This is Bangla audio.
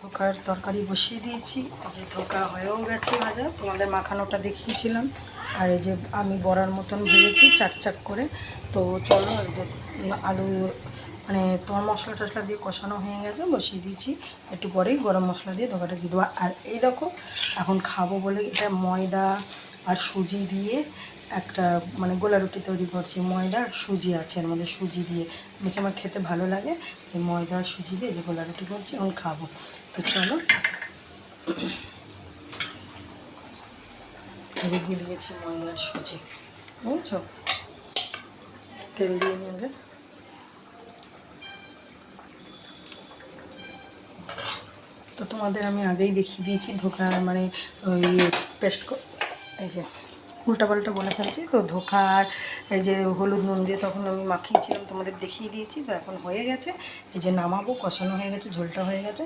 ধোকার তরকারি বসিয়ে দিয়েছি, এই যে ধোকা হয়েও গেছে ভাজা, তোমাদের মাখানোটা দেখিয়েছিলাম। আর এই যে আমি বড়ার মতন ভেজেছি চাক চাক করে। তো চলো, এই যে আলু মানে তোমার মশলা টশলা দিয়ে কষানো হয়ে গেছে, বসিয়ে দিয়েছি। একটু পরেই গরম মশলা দিয়ে ধোকাটা দিয়ে দেবো। আর এই দেখো, এখন খাবো বলে এটা ময়দা আর সুজি দিয়ে একটা মানে গোলা রুটি তৈরি করছি। ময়দা আর সুজি আছে এর মধ্যে, সুজি দিয়ে বেশ আমার খেতে ভালো লাগে। এই ময়দা আর সুজি দিয়ে যে গোলা রুটি করছি, এখন খাবো। তো চলো, এই গুলিয়েছি ময়দা আর সুজি, বুঝছো? তেল দিয়ে নিয়ে আগে। তো তোমাদের আমি আগেই দেখিয়ে দিয়েছি ধোকা মানে ওই পেস্ট, এই যে উল্টাপাল্টা বলে ফেলছি। তো ধোকা আর এই যে হলুদ নুন দিয়ে তখন আমি মাখিয়েছিলাম, তোমাদের দেখিয়ে দিয়েছি। তো এখন হয়ে গেছে, এই যে নামাবো, কষানো হয়ে গেছে, ঝোলটা হয়ে গেছে।